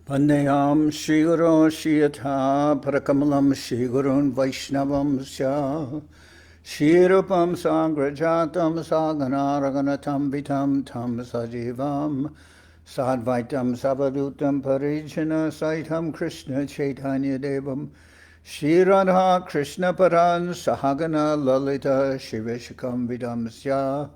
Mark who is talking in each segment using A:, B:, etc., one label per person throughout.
A: Vandeham Shri Guru Shri Yatha Parakamalam Shri Gurun Vaishnavam Sya Shri Rupam Sangrajatam Sagana Raganatam Vitam Tam Sajivam Sadvaitam Savadutam Parijana Saitam Krishna Chaitanya Devam Shri Radha Krishna Paran Sahagana Lalita Shiveshakam Vidam Sya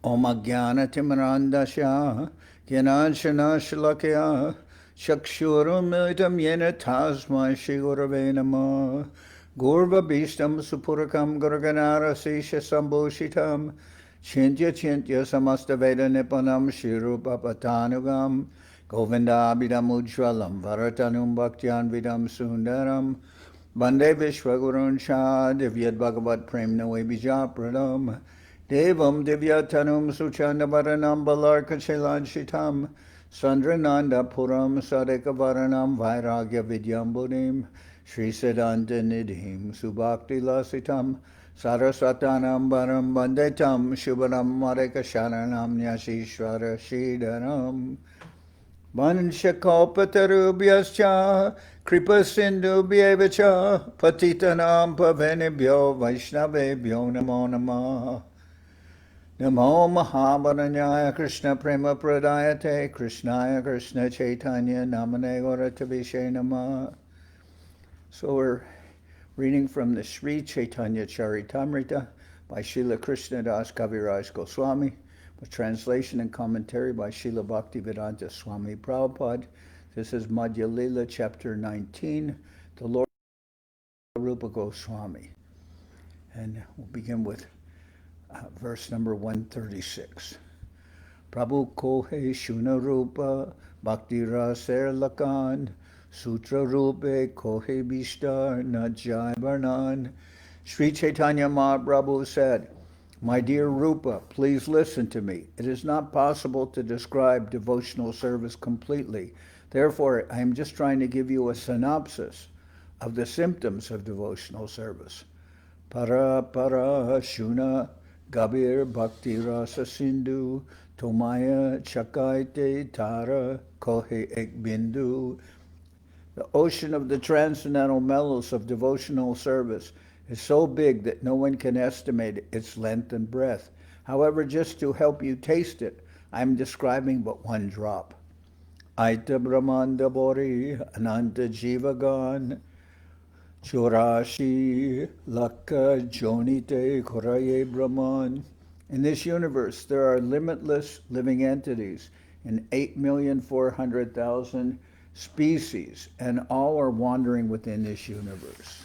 A: Om Ajnana Timarandasya Gyananshana Shalakya Chakshuramilitam Yena Tasma Shri Gurave Namah Gurva Bhishtam Supurakam Gurganara Sesha Sambhushitam Chintya Chintya Samasta Veda Nipanam Shri Rupa Patanugam Govinda Abhidam Ujjwalam Varatanum Bhaktyan Vidam Sundaram Bande Vishwagurun Shah Divyad Bhagavat Prem Nawe Bija Pradam Devam Divyatanum Suchanda Varanam Balarka Chilanshitam Sandrananda Puram Sadeka Varanam Vairagya Vidyam Buddhim Sri Siddhanta Nidhim Subhakti Lasitam Saraswatanam Varam Bandetam Shubharam Mareka Sharanam Nyashishvara Shridaram Vanshakopatarubyascha Kripa Sindhubhyevacha Patitanam Pavenebhyo Vaishnavebhyo Namo Namah Namo Mahavaranyaya Krishna Prema Pradayate Krishnaya Krishna Chaitanya Namane Gauratavishe Namah. So we're reading from the Sri Chaitanya Charitamrita by Srila Krishnadas Kaviraj Goswami, with translation and commentary by Srila Bhaktivedanta Swami Prabhupada. This is Madhya-lila, chapter 19, the Lord Rupa Goswami. And we'll begin with verse number 136. Prabhu kohe shuna rupa bhakti raser lakan sutra rupe kohe bishtar najai varnan. Sri Chaitanya Mahaprabhu said, "My dear Rupa, please listen to me. It is not possible to describe devotional service completely. Therefore, I am just trying to give you a synopsis of the symptoms of devotional service. Para para shuna Gabir Bhakti Rasa Sindhu Tomaya Chakaite Tara Kohe Ek Bindu. The ocean of the transcendental mellows of devotional service is so big that no one can estimate its length and breadth. However, just to help you taste it, I am describing but one drop. Aita Brahmanda Bori Ananta Jivagan Chorashi Lakka Jonite Koraye Brahman. In this universe, there are limitless living entities in 8,400,000 species, and all are wandering within this universe.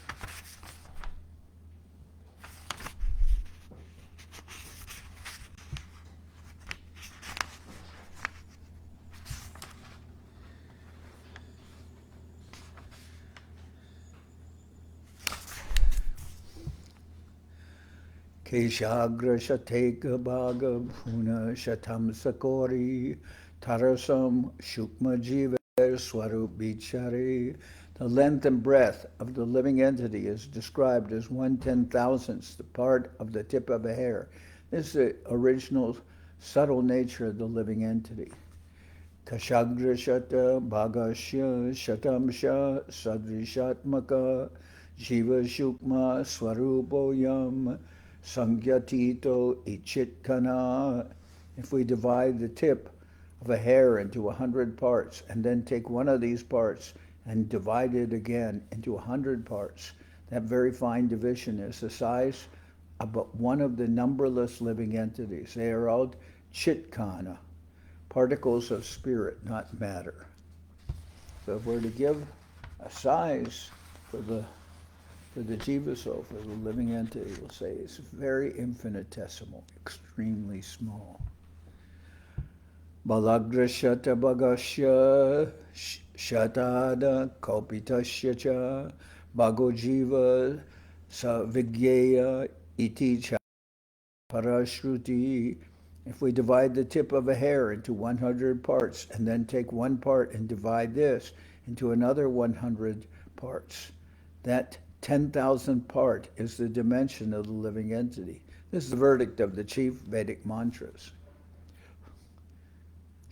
A: Keshagra Shateka Bhaga Bhuna Shatam Sakori Tarasam Shukma Jiva Swarup Bichari. The length and breadth of the living entity is described as 1/10,000th the part of the tip of a hair. This is the original subtle nature of the living entity. Kashagra Shata Bhagasya Shatamsha Sadrishatmaka Jiva Shukma Swarupoyam Sangyatito Ichitkana. If we divide the tip of a hair into 100 parts and then take one of these parts and divide it again into 100 parts, that very fine division is the size of but one of the numberless living entities. They are all chitkana, particles of spirit, not matter. So if we're to give a size for the jiva soul, for the living entity, we'll say it's very infinitesimal, extremely small. Balagra shata bhagasya shatada kalpitasya cha bhagojiva savigyeya iti cha parashruti. If we divide the tip of a hair into 100 parts and then take one part and divide this into another 100 parts, that 10,000th part is the dimension of the living entity. This is the verdict of the chief Vedic mantras.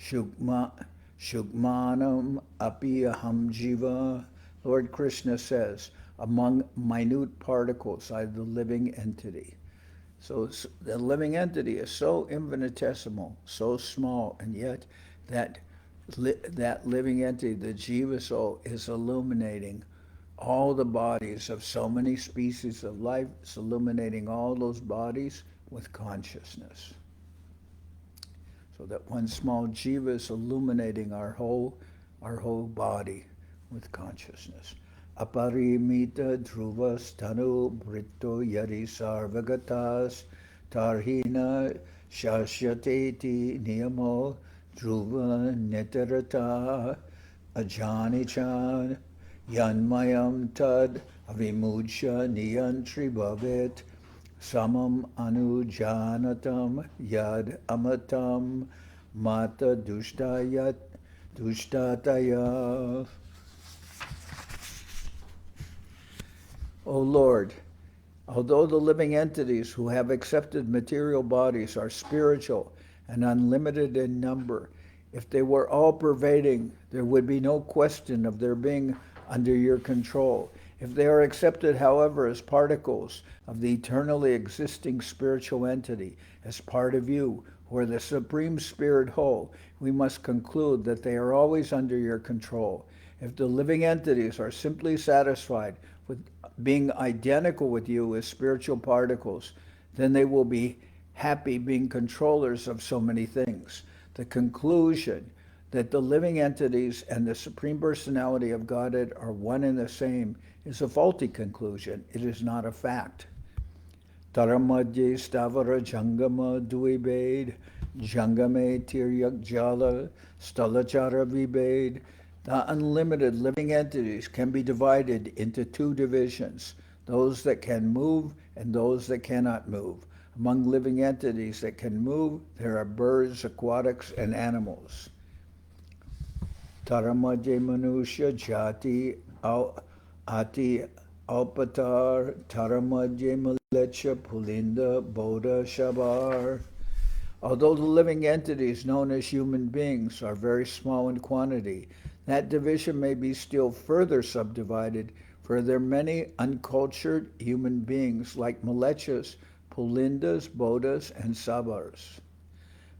A: Shukma Shukmanam api aham jiva. Lord Krishna says, among minute particles, I am the living entity. So the living entity is so infinitesimal, so small, and yet that living entity, the jiva soul, is illuminating all the bodies of so many species of life. It's illuminating all those bodies with consciousness. So that one small jiva is illuminating our whole body with consciousness. Aparimita dhruvas tanu britto yari sarvagatas tarhina shashyateti niyamo dhruva netarata ajanichan yanmayam tad avimucha niyantri bhavet samam anujanatam yad amatam mata dushtayat dushtataya. O Lord, although the living entities who have accepted material bodies are spiritual and unlimited in number, if they were all pervading, there would be no question of their being under your control. If they are accepted, however, as particles of the eternally existing spiritual entity, as part of you, who are the Supreme Spirit whole, we must conclude that they are always under your control. If the living entities are simply satisfied with being identical with you as spiritual particles, then they will be happy being controllers of so many things. The conclusion that the living entities and the Supreme Personality of Godhead are one and the same is a faulty conclusion. It is not a fact. Taramadye stavara jangama duibed, jangame tiryak jala, stalachara vibed. The unlimited living entities can be divided into two divisions, those that can move and those that cannot move. Among living entities that can move, there are birds, aquatics, and animals. Taramadye manusya jati ati alpatar, taramadye malecha pulinda bodha shabar. Although the living entities known as human beings are very small in quantity, that division may be still further subdivided, for there are many uncultured human beings like malechas, pulindas, bodhas, and sabars.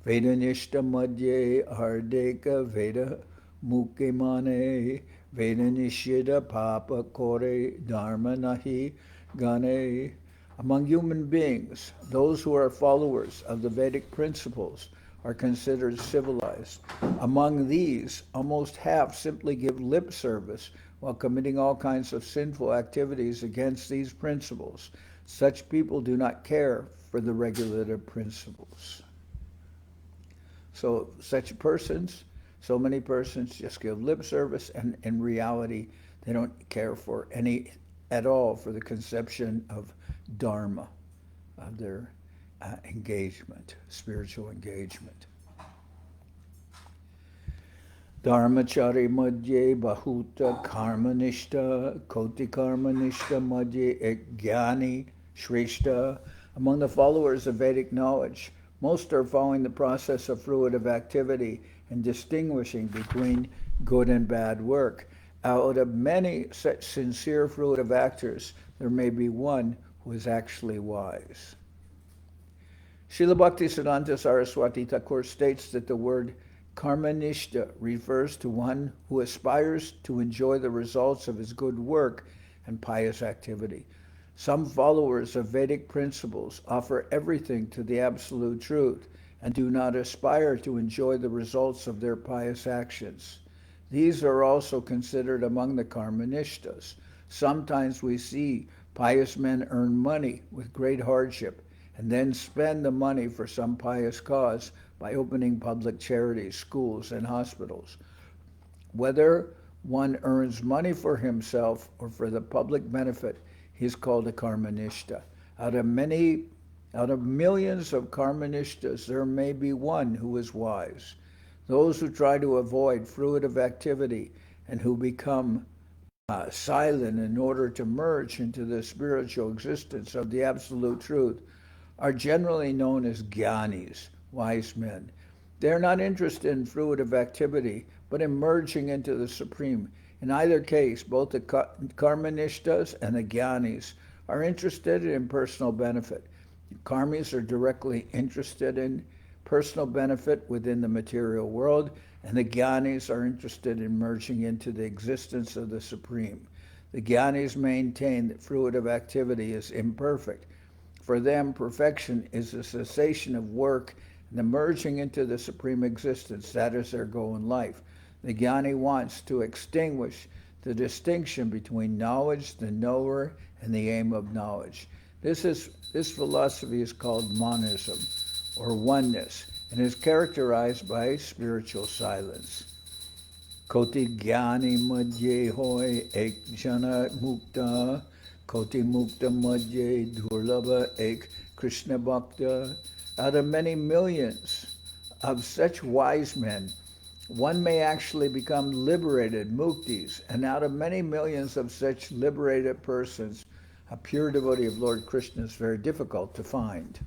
A: Vedanishta madhye ardeka veda mukimane vedanishita papa kore dharma nahi gane. Among human beings, those who are followers of the Vedic principles are considered civilized. Among these, almost half simply give lip service while committing all kinds of sinful activities against these principles. Such people do not care for the regulative principles. So so many persons just give lip service, and in reality, they don't care for any at all for the conception of dharma, of their engagement, spiritual engagement. Dharmachari madhye bahuta karmanishta koti karmanishta madhye jnani shrishta. Among the followers of Vedic knowledge, most are following the process of fruitive activity and distinguishing between good and bad work. Out of many such sincere fruitive actors, there may be one who is actually wise. Srila Bhaktisiddhanta Saraswati Thakur states that the word karmanishta refers to one who aspires to enjoy the results of his good work and pious activity. Some followers of Vedic principles offer everything to the absolute truth and do not aspire to enjoy the results of their pious actions. These are also considered among the karmanishtas. Sometimes we see pious men earn money with great hardship and then spend the money for some pious cause by opening public charities, schools, and hospitals. Whether one earns money for himself or for the public benefit, he is called a karmanishta. Out of millions of karmanishtas, there may be one who is wise. Those who try to avoid fruitive activity and who become silent in order to merge into the spiritual existence of the absolute truth are generally known as jnanis, wise men. They're not interested in fruitive activity, but in merging into the Supreme. In either case, both the karmanishtas and the jnanis are interested in personal benefit. Karmis are directly interested in personal benefit within the material world, and the jnanis are interested in merging into the existence of the Supreme. The jnanis maintain that fruitive activity is imperfect. For them, perfection is the cessation of work and the merging into the Supreme Existence. That is their goal in life. The jnani wants to extinguish the distinction between knowledge, the knower, and the aim of knowledge. This philosophy is called monism, or oneness, and is characterized by spiritual silence. Koti jnani madhye hoy ek jana mukta, koti mukta madhye durlabha ek Krishna bhakta. Out of many millions of such wise men, one may actually become liberated, muktis, and out of many millions of such liberated persons, a pure devotee of Lord Krishna is very difficult to find.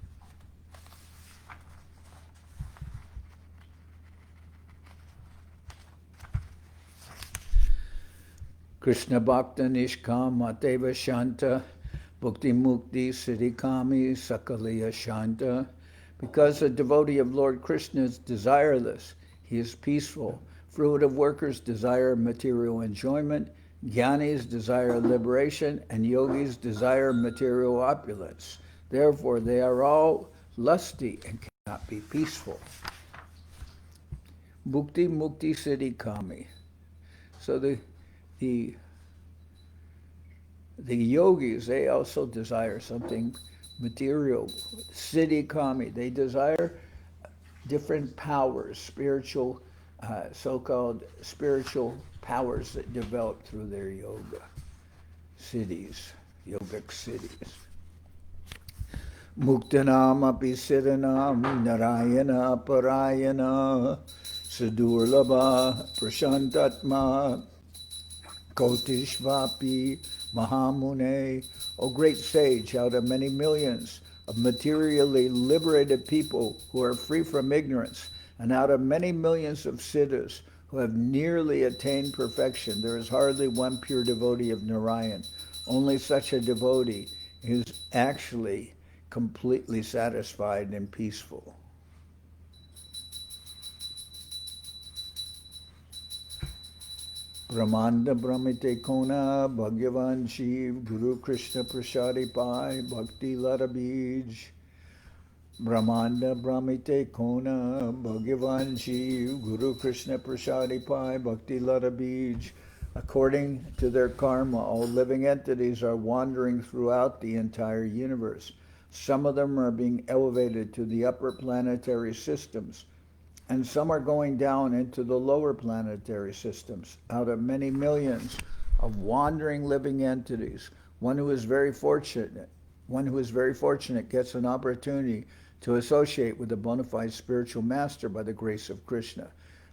A: Krishna Bhakta Nishkam Mateva Shanta Bhukti Mukti Siddhikami Sakaliya Shanta. Because a devotee of Lord Krishna is desireless, he is peaceful. Fruitive workers desire material enjoyment, jnanis desire liberation, and yogis desire material opulence. Therefore, they are all lusty and cannot be peaceful. Bhukti Mukti Siddhikami. So the yogis, they also desire something material. Siddhikami, they desire different powers, spiritual, so-called spiritual powers that develop through their yoga. Siddhis, yogic siddhis. Muktanam api siddhanam narayana parayana sadurlabha prashantatma Kotishvapi Mahamune. O great sage, out of many millions of materially liberated people who are free from ignorance, and out of many millions of siddhas who have nearly attained perfection, there is hardly one pure devotee of Narayan. Only such a devotee is actually completely satisfied and peaceful. Brahmanda Brahmite Kona Bhagavan Shiv Guru Krishna Prasadi Pai Bhakti Lata Bij. Brahmanda Brahmite Kona Bhagavan Shiv Guru Krishna Prasadi Pai Bhakti Lata Bij. According to their karma, all living entities are wandering throughout the entire universe. Some of them are being elevated to the upper planetary systems, and some are going down into the lower planetary systems. Out of many millions of wandering living entities, one who is very fortunate gets an opportunity to associate with a bona fide spiritual master by the grace of Krishna.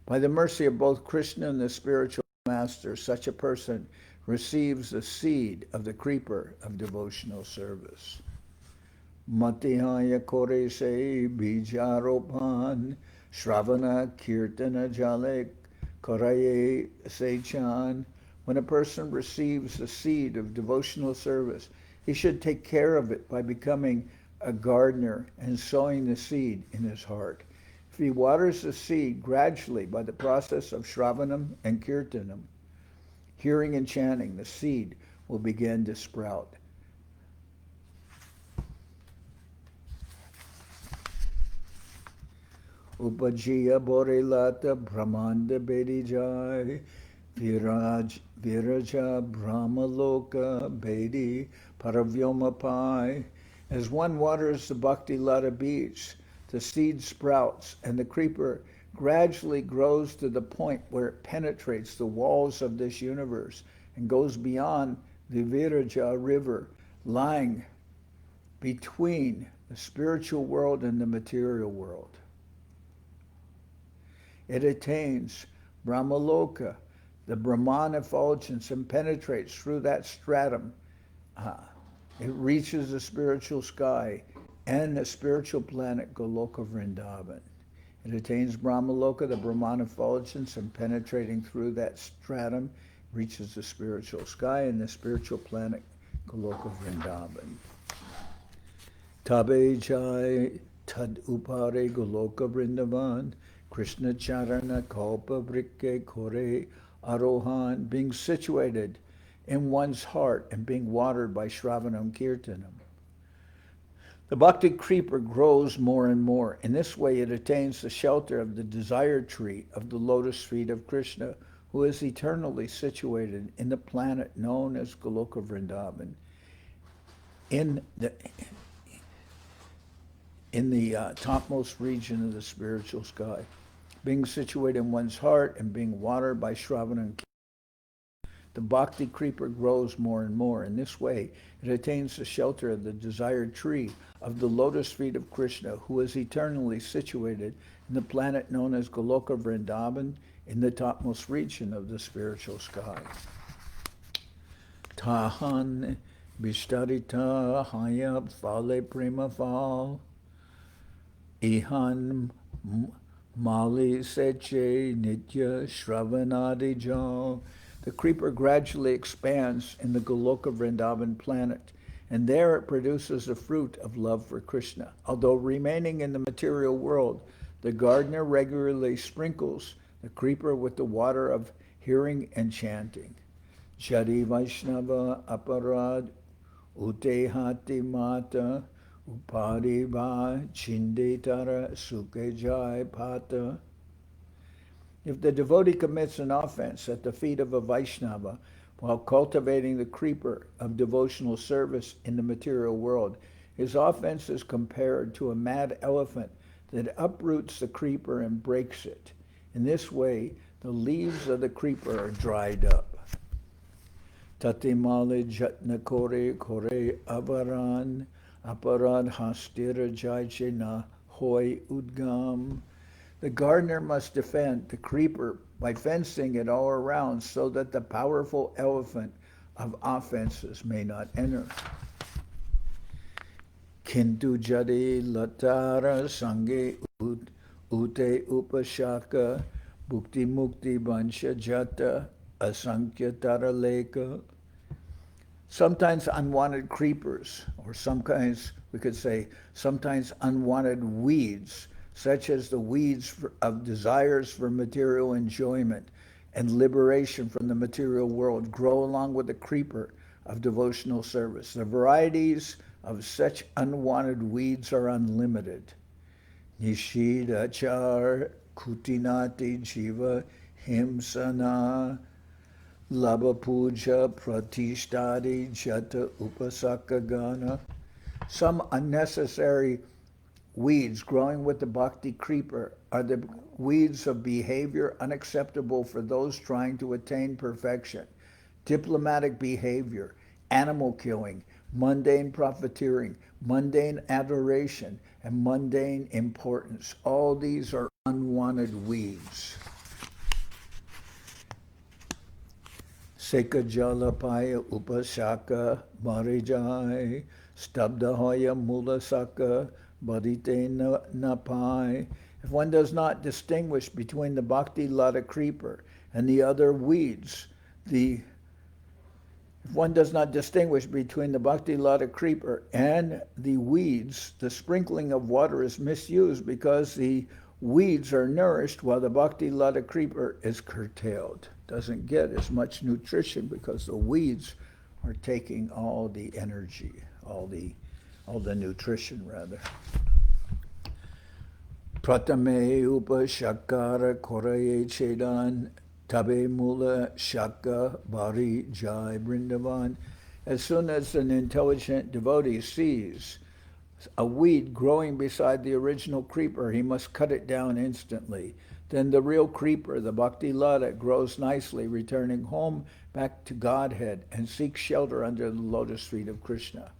A: By the mercy of both Krishna and the spiritual master, such a person receives the seed of the creeper of devotional service. Matihaya kore se bijaropan Shravana Kirtana Jalek Koraye Sechan. When a person receives the seed of devotional service, he should take care of it by becoming a gardener and sowing the seed in his heart. If he waters the seed gradually by the process of Shravanam and Kirtanam, hearing and chanting, the seed will begin to sprout. Upajiya Borelata Brahmanda Bedijai Viraja Brahmaloka Bedi Paravyoma Pai. As one waters the Bhakti Lata beach, the seed sprouts and the creeper gradually grows to the point where it penetrates the walls of this universe and goes beyond the Viraja river, lying between the spiritual world and the material world. It attains Brahmaloka, the Brahman effulgence, and penetrates through that stratum. It reaches the spiritual sky and the spiritual planet Goloka Vrindaban. It attains Brahmaloka, the Brahman effulgence, and penetrating through that stratum, reaches the spiritual sky and the spiritual planet Goloka Vrindaban. Tabe jai tad upare Goloka Vrindavan, Krishna charana kalpa vrikke kore arohan, being situated in one's heart and being watered by Shravanam Kirtanam. The bhakti creeper grows more and more. In this way, it attains the shelter of the desire tree of the lotus feet of Krishna, who is eternally situated in the planet known as Goloka Vrindaban, in the topmost region of the spiritual sky, being situated in one's heart and being watered by Shravanam. The bhakti creeper grows more and more. In this way, it attains the shelter of the desired tree of the lotus feet of Krishna, who is eternally situated in the planet known as Goloka Vrindaban, in the topmost region of the spiritual sky. Tahan Vishtarita Haya Fale Prema Fal Ihan Mali Seche Nitya Shravanadi Jal. The creeper gradually expands in the Goloka Vrindavan planet, and there it produces the fruit of love for Krishna. Although remaining in the material world, the gardener regularly sprinkles the creeper with the water of hearing and chanting. Jadi Vaishnava Aparad Utehati Mata Upadi Va Chindetara Suke Jai Pata. If the devotee commits an offense at the feet of a Vaishnava while cultivating the creeper of devotional service in the material world, his offense is compared to a mad elephant that uproots the creeper and breaks it. In this way, the leaves of the creeper are dried up. Tatimale Jatna Kore Kore Avaran Aparad Hastira Jaichena Hoi Udgam. The gardener must defend the creeper by fencing it all around so that the powerful elephant of offenses may not enter. Kintu jadi latara sange ute upashaka bhukti mukti bansha jata asankhya taraleka. Sometimes unwanted creepers, or sometimes we could say sometimes unwanted weeds, such as the weeds of desires for material enjoyment and liberation from the material world, grow along with the creeper of devotional service. The varieties of such unwanted weeds are unlimited. Nishida char kutinati jiva himsana labha puja pratishtadi jata upasakagana. Some unnecessary weeds growing with the bhakti creeper are the weeds of behavior unacceptable for those trying to attain perfection. Diplomatic behavior, animal killing, mundane profiteering, mundane adoration, and mundane importance. All these are unwanted weeds. Seka jalapaya upasaka marijai stabdahaya mulasaka badite napai. If one does not distinguish between the bhakti lata creeper and the other weeds, if one does not distinguish between the bhakti lata creeper and the weeds, the sprinkling of water is misused because the weeds are nourished while the bhakti lata creeper is curtailed. Doesn't get as much nutrition because the weeds are taking all the energy, all the nutrition rather. Pratame upa shakara koraye chedan tabe mula shaka bari jai Vrindavan. As soon as an intelligent devotee sees a weed growing beside the original creeper, he must cut it down instantly. Then the real creeper, the bhakti lata, grows nicely, returning home back to Godhead and seeks shelter under the lotus feet of Krishna.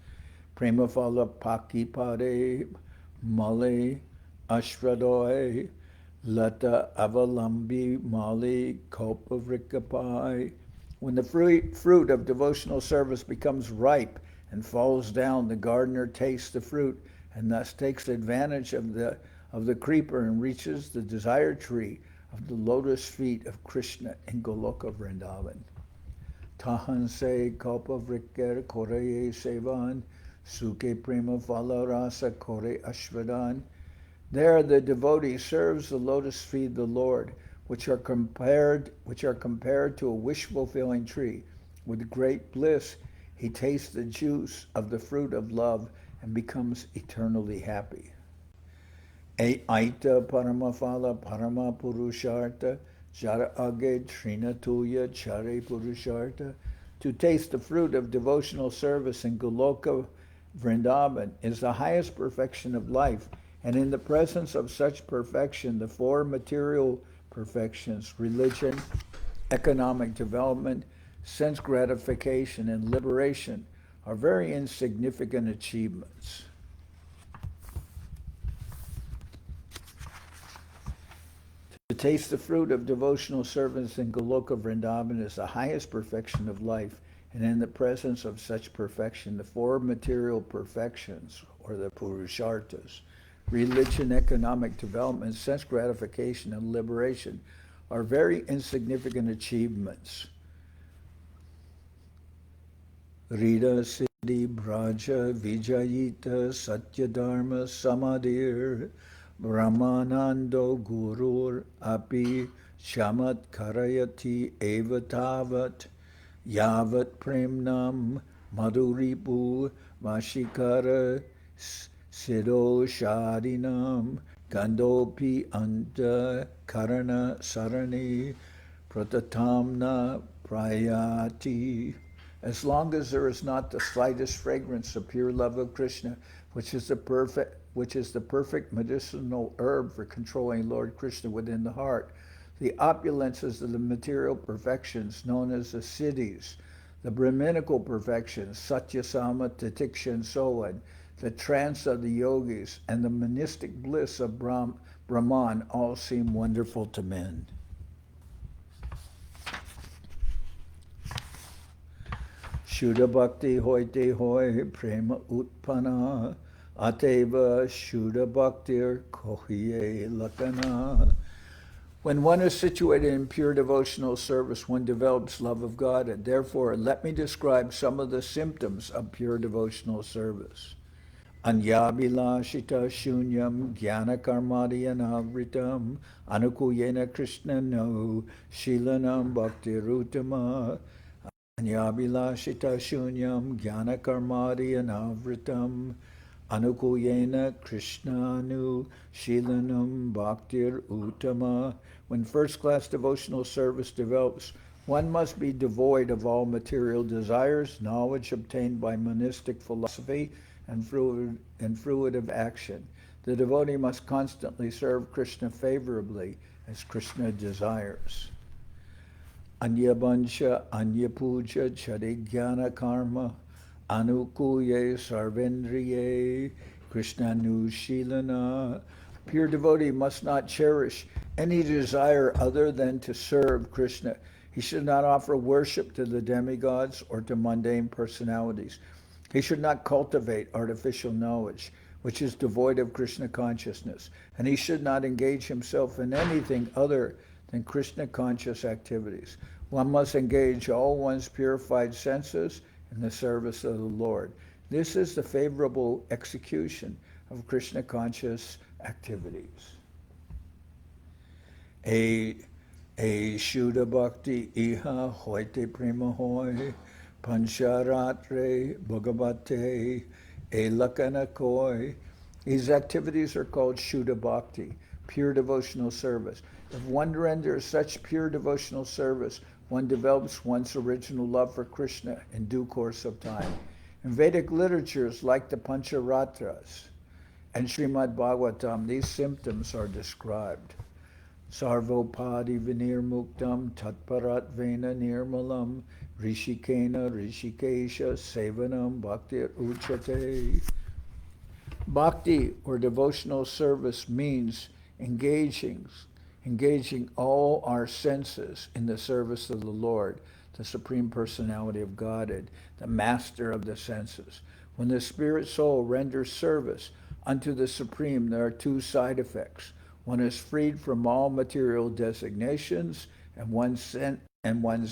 A: Prema phala paki pade male ashradoy lata avalambi mali kopavrikapai. When the fruit of devotional service becomes ripe and falls down, the gardener tastes the fruit and thus takes advantage of the of the creeper and reaches the desired tree of the lotus feet of Krishna in Goloka Vrindaban. Tahan se kalpa vrikker koreye sevan, suke prema vala rasa kore ashvadan. There the devotee serves the lotus feet of the Lord, which are compared to a wish-fulfilling tree. With great bliss, he tastes the juice of the fruit of love and becomes eternally happy. Aita paramafala parama purusharta jara age trinatuya chare purusharta. To taste the fruit of devotional service in Goloka Vrindaban is the highest perfection of life, and in the presence of such perfection, the four material perfections, religion, economic development, sense gratification, and liberation, are very insignificant achievements. To taste the fruit of devotional service in Goloka Vrindaban is the highest perfection of life, and in the presence of such perfection, the four material perfections, or the purushartas, religion, economic development, sense gratification, and liberation, are very insignificant achievements. Rida Siddhi Braja Vijayita Satyadharma Samadhir Brahmanando Gurur Api Shamat Karayati Evatavat Yavat Premnam Madhuripu Vashikara Siddho Shadinam Gandopi Anta Karana Sarani Pratatamna Prayati. As long as there is not the slightest fragrance of pure love of Krishna, which is the perfect medicinal herb for controlling Lord Krishna within the heart, the opulences of the material perfections known as the siddhis, the Brahminical perfections, Satyasama, Titiksha, and so on, the trance of the yogis, and the monistic bliss of Brahman all seem wonderful to men. Shuddha Bhakti hoite hoy prema utpana ateva Shuddha Bhaktir kohiye lakana. When one is situated in pure devotional service, one develops love of God, and therefore let me describe some of the symptoms of pure devotional service. Anyabhilashita shunyam jnana karmadyanavritam anukuyena Krishna no shilanam bhaktirutama. Anyabhilashita shunyam jnana karmadyanavritam anukuyena Krishnanu shilanam bhaktir utama. When first-class devotional service develops, one must be devoid of all material desires, knowledge obtained by monistic philosophy, and fruitive action. The devotee must constantly serve Krishna favorably as Krishna desires. Anya Bansha, Anya Puja, Chadigyana Karma, Anukuye Sarvendriye, Krishna Nushilana. Pure devotee must not cherish any desire other than to serve Krishna. He should not offer worship to the demigods or to mundane personalities. He should not cultivate artificial knowledge, which is devoid of Krishna consciousness, and he should not engage himself in anything other than Krishna conscious activities. One must engage all one's purified senses in the service of the Lord. This is the favorable execution of Krishna conscious activities. A Shuddha Bhakti Iha Hoite Prema Hoy Pancharatre Bhagavate Elakana Koi. These activities are called Shuddha Bhakti, pure devotional service. If one renders such pure devotional service, one develops one's original love for Krishna in due course of time. In Vedic literatures like the Pancharatras and Srimad Bhagavatam, these symptoms are described. Sarvopadi vinirmuktam tatparat vena nirmalam rishikena rishikesha sevanam bhaktir uchate. Bhakti, or devotional service, means engaging all our senses in the service of the Lord, the Supreme Personality of Godhead, the master of the senses. When the spirit soul renders service, Unto the Supreme there are two side effects. One is freed from all material designations, and one's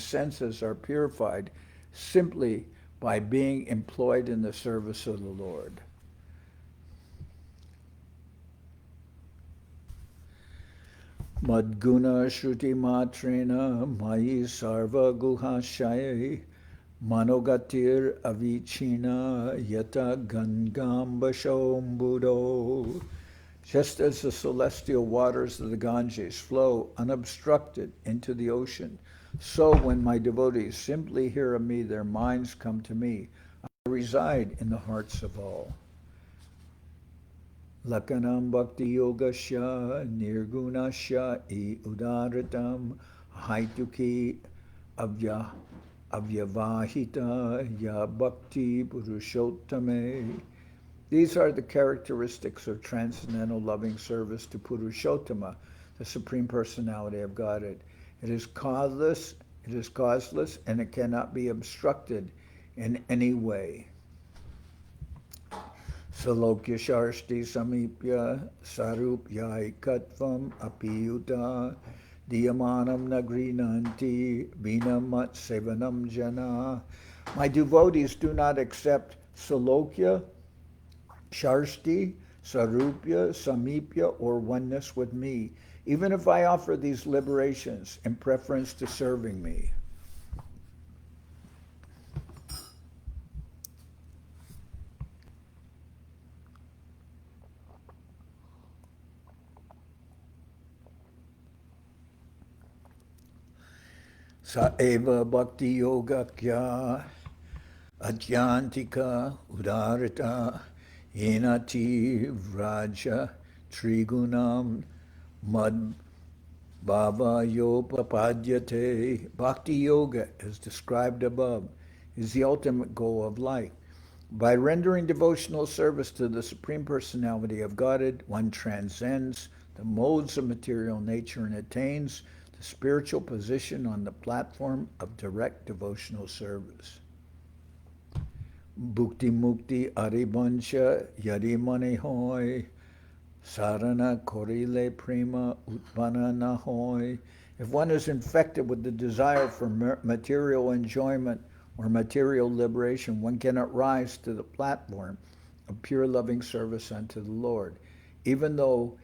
A: senses are purified simply by being employed in the service of the Lord. Madguna Shruti Matrena Mayi Sarva Guhashaya Manogatir Avichina Yata Gangamba Shombudo. Just as the celestial waters of the Ganges flow unobstructed into the ocean, so when my devotees simply hear of me, their minds come to me. I reside in the hearts of all. Lakanam Bhakti Yogasya Nirgunasya I Udaratam Haituki Avyavahita Ya Bhakti Purushottame. These are the characteristics of transcendental loving service to Purushottama, the Supreme Personality of Godhead. It is causeless, and it cannot be obstructed in any way. Salokya Sharshti Samipya Sarupya Katvam Apiyuta Diyamanam Nagrinanti Vinamat Sevanam Jana. My devotees do not accept Salokya, Sharshti, Sarupya, Samipya, or oneness with me, even if I offer these liberations in preference to serving me. Saeva Bhakti Yoga Kya Adyantika Udarita Yenati Vraja Trigunam Mad Bhava Yopapadyate. Bhakti Yoga, as described above, is the ultimate goal of life. By rendering devotional service to the Supreme Personality of Godhead, one transcends the modes of material nature and attains the spiritual position on the platform of direct devotional service. Bhukti Mukti Aribansha Yarimane Hoy Sarana Korile Prema Utpana Nahoy. If one is infected with the desire for material enjoyment or material liberation, one cannot rise to the platform of pure loving service unto the Lord, even though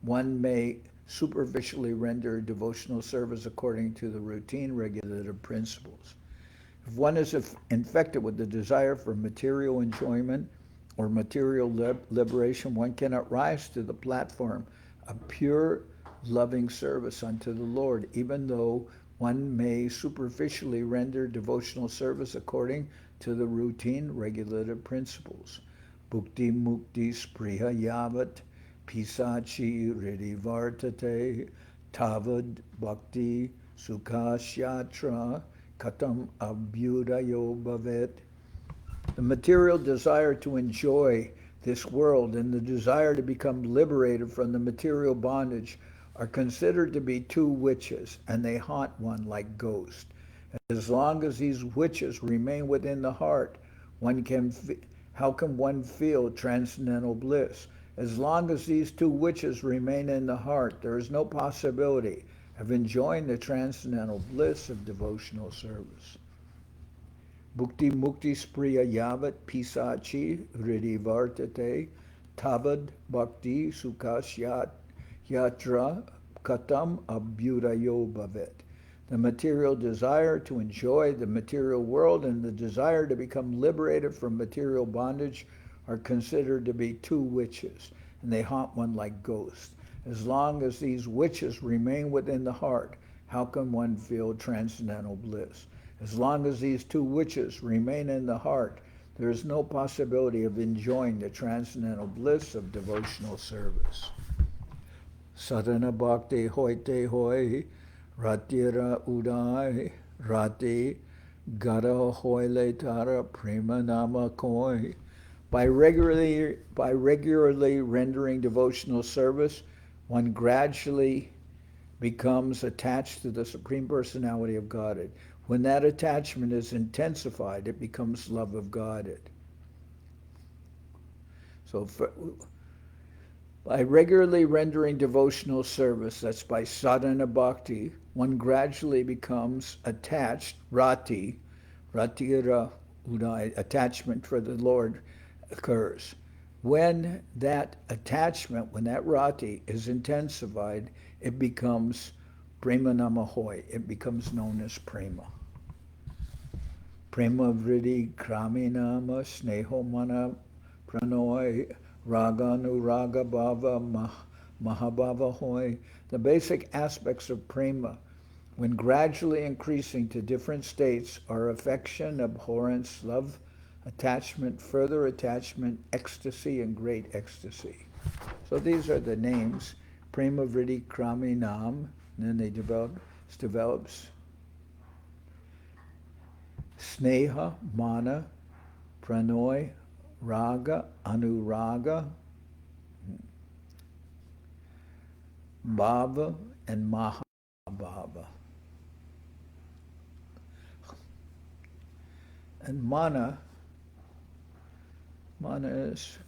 A: one may superficially render devotional service according to the routine regulative principles. If one is infected with the desire for material enjoyment or material liberation, one cannot rise to the platform of pure loving service unto the Lord, even though one may superficially render devotional service according to the routine regulative principles. Bhukti Mukti Spriha Yavat Pisachi Ridivartate Tavad Bhakti Sukhasyatra Katam Abhyudayo Bhavet. The material desire to enjoy this world and the desire to become liberated from the material bondage are considered to be two witches, and they haunt one like ghosts. As long as these witches remain within the heart, how can one feel transcendental bliss? As long as these two witches remain in the heart, there is no possibility of enjoying the transcendental bliss of devotional service. Bhukti Mukti Spriya Yavat Pisachi Ridivartate Tavad Bhakti Sukhasyat Yatra Katam Abhyudayo Bhavet. The material desire to enjoy the material world and the desire to become liberated from material bondage are considered to be two witches, and they haunt one like ghosts. As long as these witches remain within the heart, how can one feel transcendental bliss? As long as these two witches remain in the heart, there is no possibility of enjoying the transcendental bliss of devotional service. Sadhana Bhakti Hoite Hoi Ratira Udai Rati Gara Hoile Tara Prema Nama Koi. By regularly rendering devotional service, one gradually becomes attached to the Supreme Personality of Godhead. When that attachment is intensified, it becomes love of Godhead. So by regularly rendering devotional service, that's by sadhana bhakti, one gradually becomes attached, rati, ratira udai, attachment for the Lord occurs. When that attachment, when that rati is intensified, it becomes prema namahoy. It becomes known as prema. Prema vriddhi krami nama sneho mana pranoy raganu raga bhava mahabhava hoy. The basic aspects of prema, when gradually increasing to different states, are affection, abhorrence, love, attachment, further attachment, ecstasy, and great ecstasy. So these are the names. Prema vriddhi krami nam, and then they develops sneha, mana, pranoy, raga, anuraga, bhava, and mahabhava. And mana is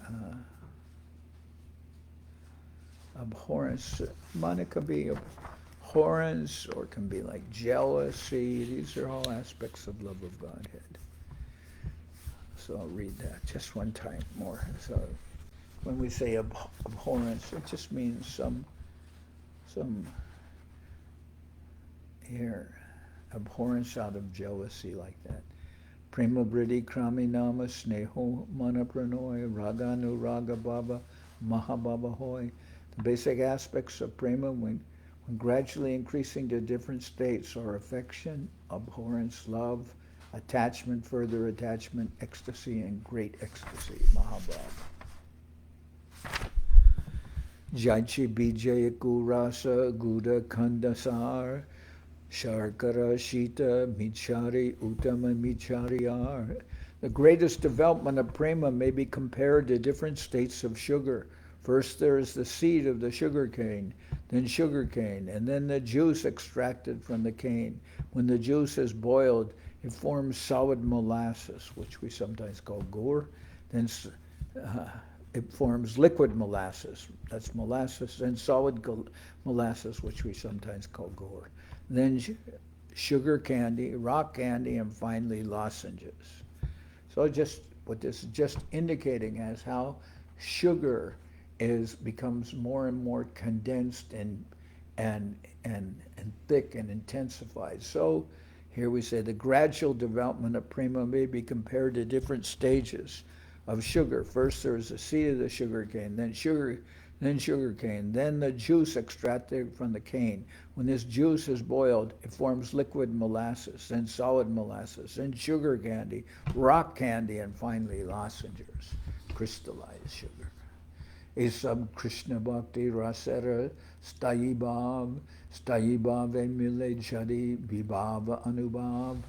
A: abhorrence. Mana can be abhorrence or can be like jealousy. These are all aspects of love of Godhead. So I'll read that just one time more. So when we say abhorrence, it just means some abhorrence out of jealousy like that. Prema vriddhi krami nama sneho mana pranoy raganu raga bhava mahabhava hoy. The basic aspects of prema, when gradually increasing to different states, are affection, abhorrence, love, attachment, further attachment, ecstasy, and great ecstasy, mahabhava. Jaichi bijaya kurasa guda kandasar Sharkara Shita Michari Uttama Michariyar. The greatest development of prema may be compared to different states of sugar. First there is the seed of the sugar cane, then sugar cane, and then the juice extracted from the cane. When the juice is boiled, it forms solid molasses, which we sometimes call gur. Then it forms liquid molasses. That's molasses, and solid molasses, which we sometimes call gur. Then sugar candy, rock candy, and finally lozenges. So just what this is just indicating as how sugar becomes more and more condensed and thick and intensified. So here we say the gradual development of prema may be compared to different stages of sugar. First there is the seed of the sugar cane, then sugar cane, then the juice extracted from the cane. When this juice is boiled, it forms liquid molasses, then solid molasses, then sugar candy, rock candy, and finally lozenges, crystallized sugar. Isab Krishna Bhakti Rasera Stayibhav Emile Jadi Vibhava Anubhav.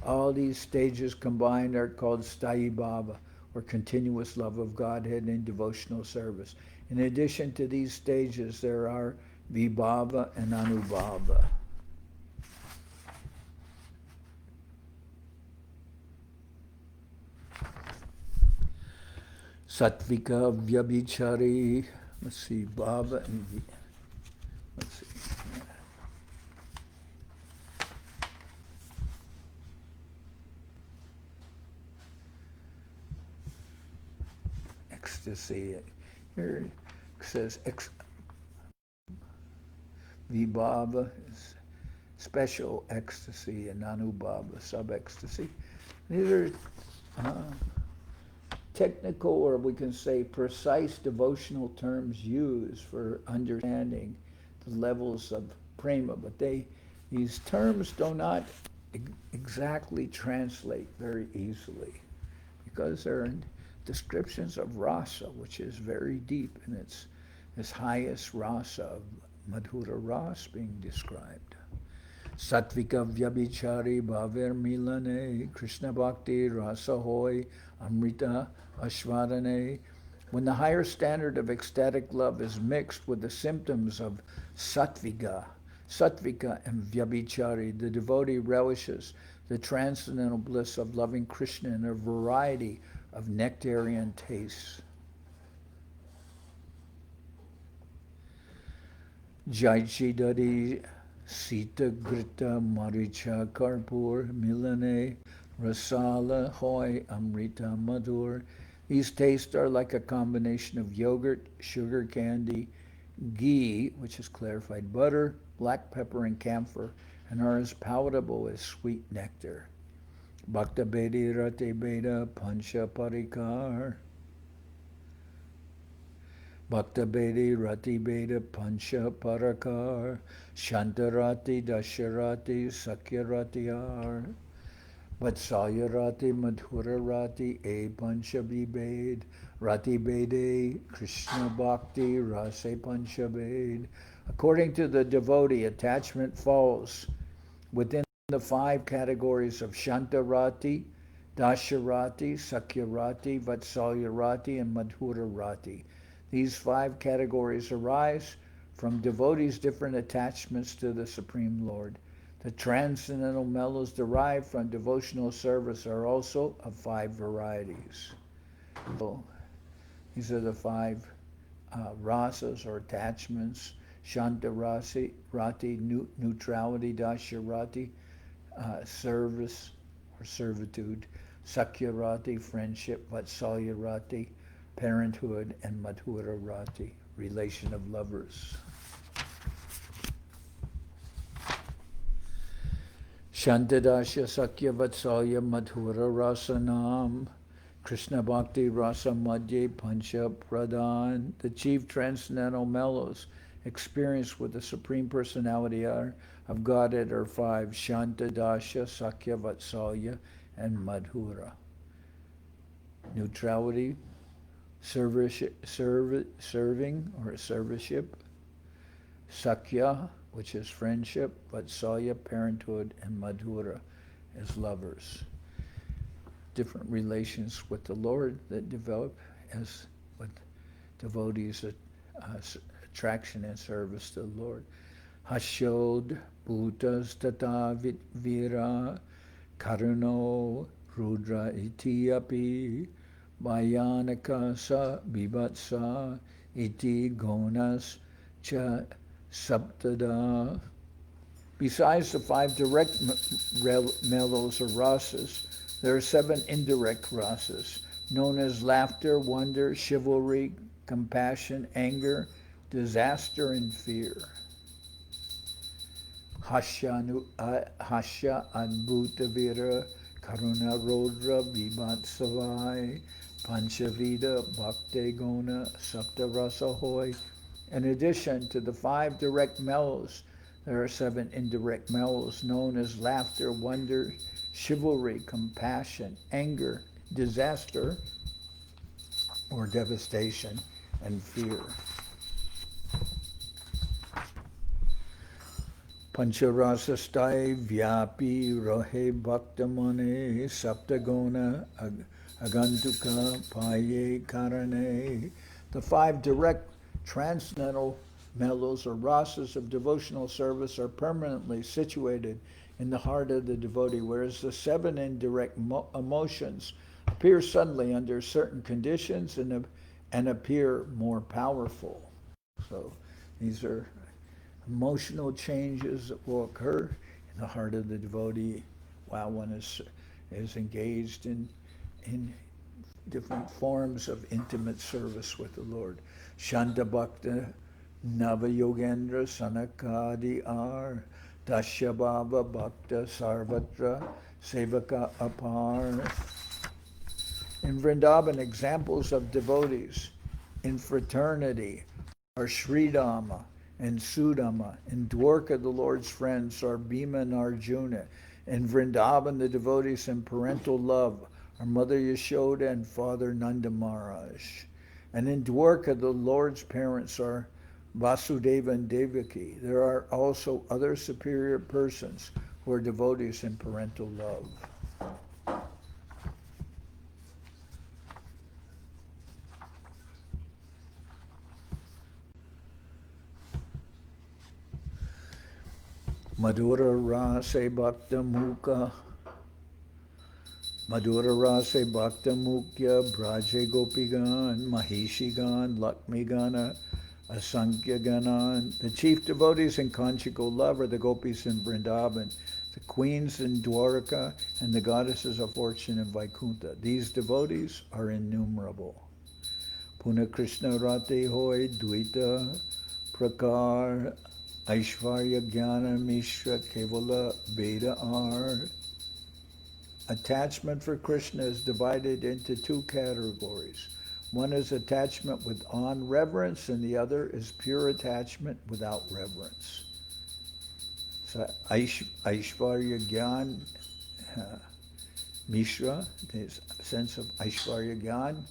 A: All these stages combined are called Stayibhava, or continuous love of Godhead in devotional service. In addition to these stages, there are Vibhava and Anubhava. Sattvika, Vyabhichari, let's see, Bhava and let's see. Ecstasy. Here it says Vibhava is special ecstasy and Anubhava, sub-ecstasy. These are technical, or we can say precise devotional terms used for understanding the levels of prema, but these terms do not exactly translate very easily because they're descriptions of rasa, which is very deep, and it's this highest rasa of Madhura Ras being described. Sattvika Vyabhichari Bhaver Milane Krishna Bhakti Rasa Hoy Amrita Ashwadane. When the higher standard of ecstatic love is mixed with the symptoms of sattvika and vyabhichari, the devotee relishes the transcendental bliss of loving Krishna in a variety of nectarian tastes. Jaichidari Sita Grita Maricha Karpur Milane Rasala Hoy Amrita Madhur. These tastes are like a combination of yogurt, sugar candy, ghee, which is clarified butter, black pepper, and camphor, and are as palatable as sweet nectar. Bhakta Bedi Rati Beda Pancha Parikar. Bhakta Bedi Rati Beda Pancha Parakar. Shantarati Dasharati Sakyarati Ar. Vatsalya Rati Madhura Rati E Pancha Vibed. Rati Bede Krishna Bhakti Rase Pancha Bed. According to the devotee, attachment falls within the 5 categories of Shantarati, Dasharati, Sakyarati, Vatsalyarati, and Madhurarati. These 5 categories arise from devotees' different attachments to the Supreme Lord. The transcendental mellows derived from devotional service are also of 5 varieties. So, these are the 5 rasas or attachments. Shantarati, neutrality, Dasharati, service or servitude, Sakyarati, friendship, Vatsalyarati, parenthood, and Madhurarati, relation of lovers. Shantadasya Sakya Vatsalya Madhura Rasanam Krishna Bhakti Rasa Madhye Pancha Pradhan. The chief transcendental mellows experienced with the Supreme Personality of Godhead are 5: Shanta, Dasya, Sakya, Vatsalya, and Madhura. Neutrality, serving or serviceship, Sakya, which is friendship, Vatsalya, parenthood, and Madhura as lovers. Different relations with the Lord that develop as with devotees' attraction and service to the Lord. Hashod Bhutas Tata Vira Karuno Rudra Iti Api Bhayanaka Sa Bibatsa Iti Gonas Cha Saptada. Besides the 5 direct mellows or rasas, there are 7 indirect rasas, known as laughter, wonder, chivalry, compassion, anger, disaster, and fear. Hasya Adbhuta Vira Karuna Rodra Vibhatsavai Panchavida Bhakte Gona Sapta Rasa Hoy. In addition to the 5 direct mellows, there are 7 indirect mellows known as laughter, wonder, chivalry, compassion, anger, disaster or devastation, and fear. Pancharasa stai vyapi rohe bhaktamane saptagona agantuka paye karane. The 5 direct transcendental mellows or rasas of devotional service are permanently situated in the heart of the devotee, whereas the 7 indirect emotions appear suddenly under certain conditions and appear more powerful. So these are emotional changes that will occur in the heart of the devotee while one is engaged in different forms of intimate service with the Lord. Shanta Bhakta Nava Yogendra Sanakadi Ar Dashabhava Bhakta Sarvatra Sevaka Apar. In Vrindaban, examples of devotees in fraternity are Sridama and Sudama. In Dwarka, the Lord's friends are Bhima and Arjuna. In Vrindaban, the devotees in parental love are Mother Yashoda and Father Nanda Maharaj. And in Dwarka, the Lord's parents are Vasudeva and Devaki. There are also other superior persons who are devotees in parental love. Madhura Rase Bhakta Mukha Madhura Rase Bhakta Mukya Braje Gopigan Mahishigan Lakmigana Asankhya Ganan. The chief devotees in conjugal love are the gopis in Vrindaban, the queens in Dwarka, and the goddesses of fortune in Vaikuntha. These devotees are innumerable. Puna Krishna Rate Hoy Dvaita Prakar Aishvarya Jnana Mishra Kevala Veda Ar. Attachment for Krishna is divided into two categories. One is attachment with on reverence, and the other is pure attachment without reverence. So Aishvarya Gyan Mishra, the sense of Aishvarya Gyan,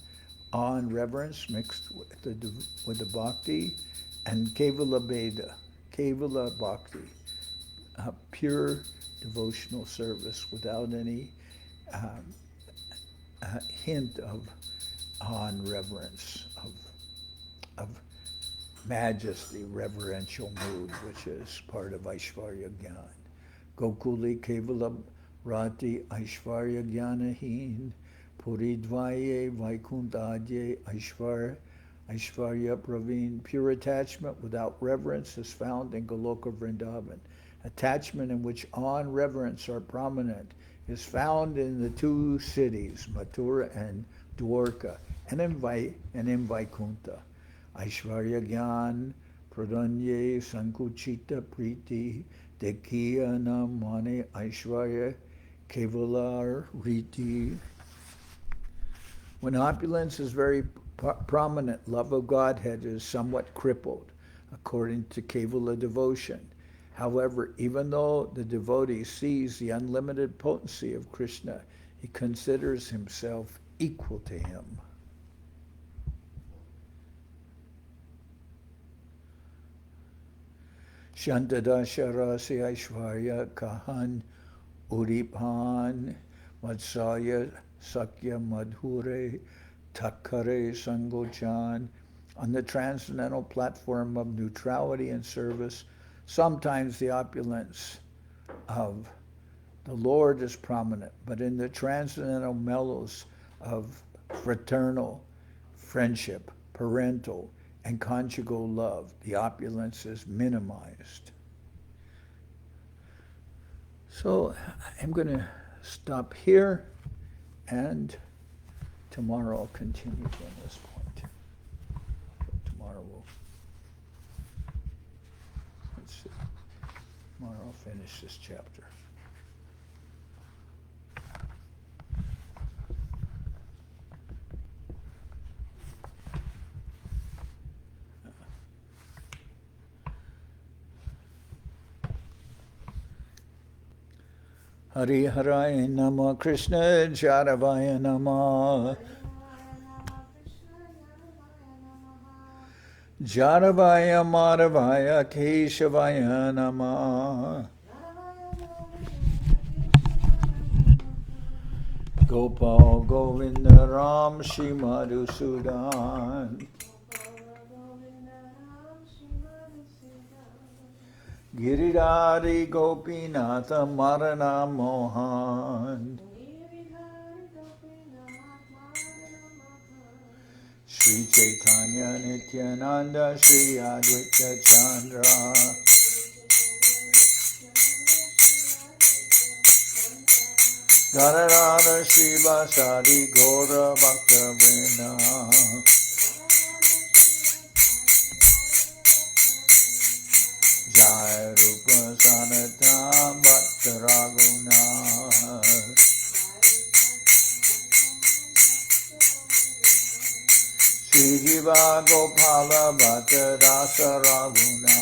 A: on reverence mixed with the Bhakti, and Kevala Veda, Kevala Bhakti, pure devotional service without any hint of on reverence, of majesty, reverential mood, which is part of Aishvarya Gyan. Gokuli Kevala Rati Aishvarya Gyanahin Puridvaye Vaikuntadye Aishvarya Praveen. Pure attachment without reverence is found in Goloka Vrindavan. Attachment in which awe and reverence are prominent is found in the two cities, Mathura and Dwarka, and in Vaikuntha. Aishvarya Gyan Pradanye Sankuchita Priti Dekhiya Namane Aishvarya Kevalar Riti. When opulence is very prominent, love of Godhead is somewhat crippled, according to Kevala devotion. However, even though the devotee sees the unlimited potency of Krishna, he considers himself equal to him. Shantadasha Rasi Aishvarya Kahan Uripan Matsalya Sakya Madhure Takare Sangochan. On the transcendental platform of neutrality and service, sometimes the opulence of the Lord is prominent, but in the transcendental mellows of fraternal friendship, parental, and conjugal love, the opulence is minimized. So I'm going to stop here, and tomorrow I'll continue from this point. Tomorrow I'll finish this chapter. Hari Haraya Nama Krishna Jaravaya Nama Jaravaya Madhavaya Keshavaya Nama Gopal Govinda Ram Shri Madhusudan Giridhari Gopinatha Marana Mohan Sri Chaitanya Nityananda Sri Advaita Chandra Gadadhara Sri Vasari Gaura Bhakta Vrinda Jai Rupa Sanatan Bhakta Raghuna Sri Jiva Gopala Bhatta Rasa Raghuna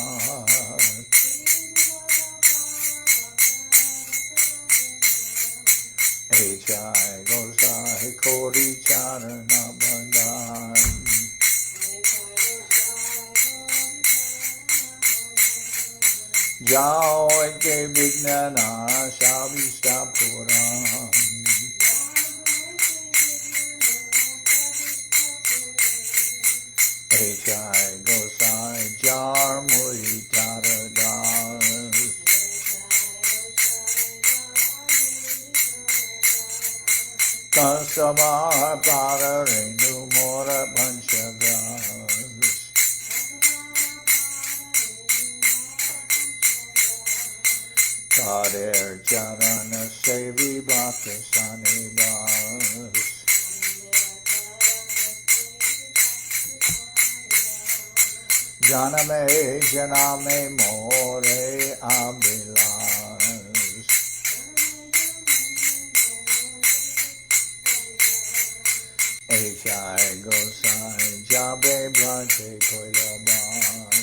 A: Echai Gosai Kori Charana Bandhan Jao Eke Vignana Shavista Puram Echai Gosai Jar Muri Taradas Samahapara Renu Mora Panchagas Kader Charana Sevi Bhakti Sanibas Janame Janame More Abilas Echai Gosai Jabe Bhante Koilabas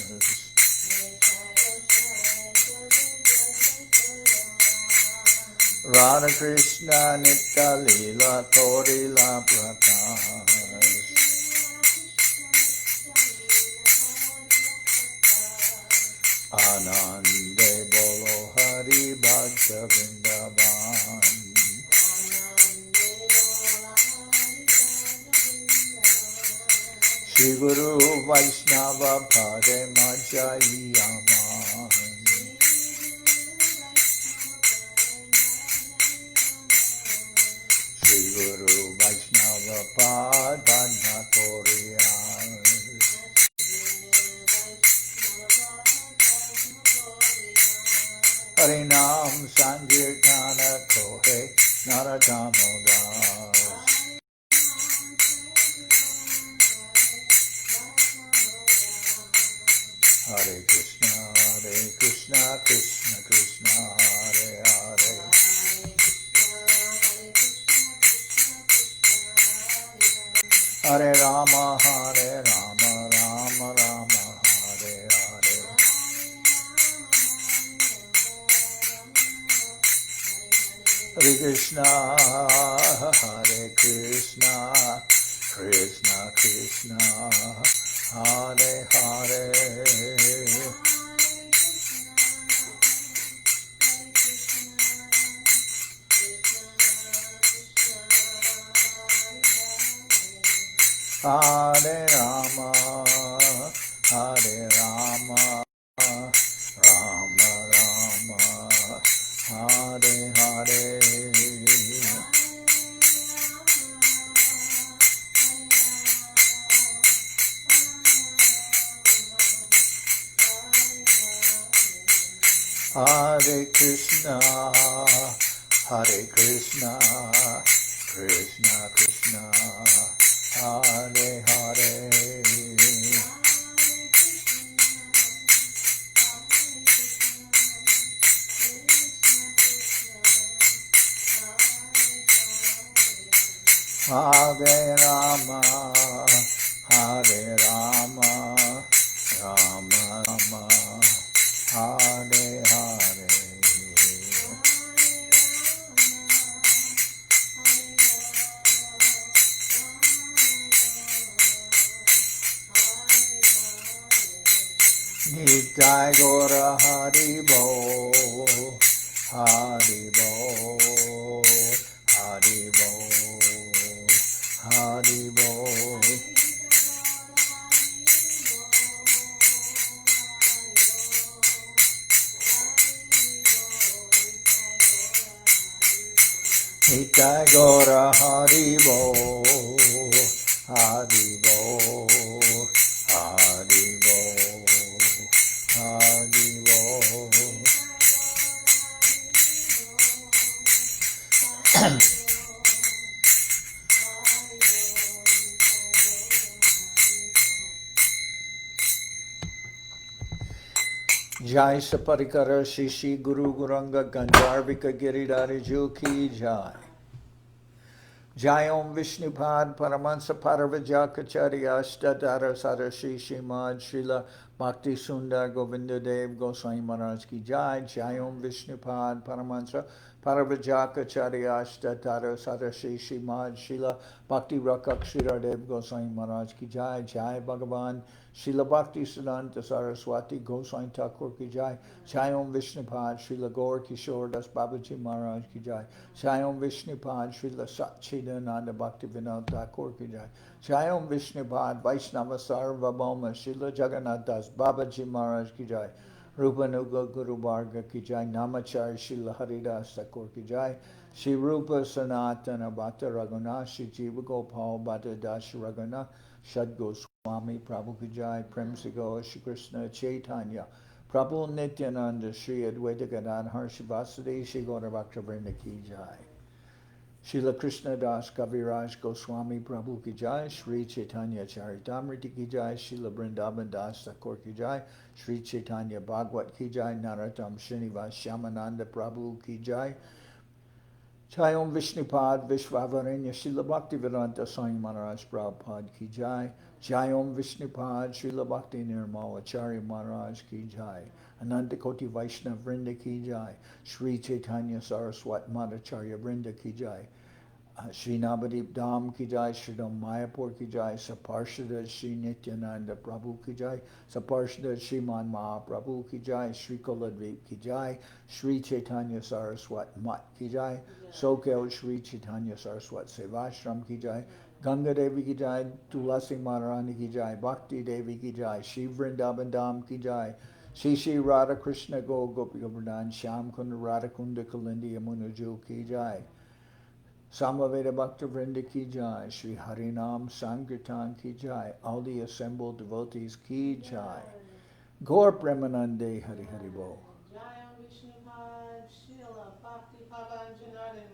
A: Radha Krishna Nitya Lila Torila Prakash Anande Bolo Hari Bhakta Vrindaban Shri Guru Vaishnava Pade Majayaman Shri Guru Vaishnava Padana Koriyan Harinam Sankirtana Kohe Naradamodas Hare Krishna Krishna Krishna Hare Hare Hare Rama Rama Rama Hare Hare Hare Krishna Krishna Krishna Hare Hare Hare Rama Rama Rama Hare Hare Hare Krishna Krishna Krishna Hare Hare Hare Rama Rama Rama Hare Hare Nitai Gora Haribo Haribo Haribo Haribo Nitai Gora Haribo Haribo Haribo Haribo Jai Saparikara Shishi Guru Guranga Gandharvika Giridhari Ki Jai Jai Om Vishnupad Paramansa Paravajakacharya Ashtadhara Sarashi Shimad Srila Bhakti Sundar Govinda Dev Goswami Maharaj Ki Jai Jai Om Vishnupad Paramansa Paravajakacharya Ashtadhara Sarashi Shimad Srila Bhakti Rakshira Dev Goswami Maharaj Ki Jai Jai Bhagavan Srila Bhakti Siddhanta Saraswati Goswami Thakur Ki Jai Jai Om Vishnupad Srila Gaur Kishore Das Babaji Maharaj Ki Jai Jai Om Vishnupad Srila Satchidananda Bhakti Vinod Thakur Ki Jai Jai Om Vishnupad Vaishnava Sarvabhauma Srila Jagannath Das Babaji Maharaj Ki Jai Rupanuga Guru Varga ki jai, Namachar Srila Haridas Thakur ki jai, Sri Rupa Sanatana Bhatta Raghunath, Sri Jiva Gopal Bhatta Das Raghunath, Shad Goswami Prabhu ki jai, Prem Sigo Shri Krishna Chaitanya, Prabhu Nityananda, Sri Advaita Gadadhar Shivasadi, Sri Gaura Bhaktivinoda ki jai. Srila Krishnadas Kaviraj Goswami Prabhu ki jai, Sri Chaitanya Charitamrita ki jai, Srila Vrindaban Das Thakur ki jai, Sri Chaitanya Bhagwat ki jai, Narottam Srinivas Shyamananda Prabhu ki jai, Jai Om Vishnupad Vishwavaranya Srila Bhaktivedanta Swami Maharaj Prabhupada ki jai, Jai Om Vishnupad Srila Bhakti Nirmal Acharya Maharaj ki jai, Ananta Koti Vaishnav Vrinda ki jai, Sri Chaitanya Saraswat Madhacharya Vrinda ki jai, Sri Navadip Dham ki jai, Sri Dam Mayapur ki jai, Saparshada Sri Nityananda Prabhu ki jai, Saparshada Sriman Mahaprabhu ki jai, Sri Kuladvip ki jai, Sri Chaitanya Saraswat Mat ki jai, Soquel Sri Chaitanya Saraswat Sevashram ki jai, Ganga Devi ki jai, Tulasi Maharani ki jai, Bhakti Devi ki jai, Sri Vrindaban Dham ki jai, Sri Sri Radha Krishna Go Gopi Govardhan, Shyam Kunda Radha Kunda Kalindi Yamuna Jo ki jai, Samaveda Bhakta Vrinda ki jai, Sri Harinam Sankirtan ki jai, all the assembled devotees ki jai, Gaur Premanande Hari Hari Bo.
B: Jai Om Vishnupad, Srila Bhakti Pavan Janardan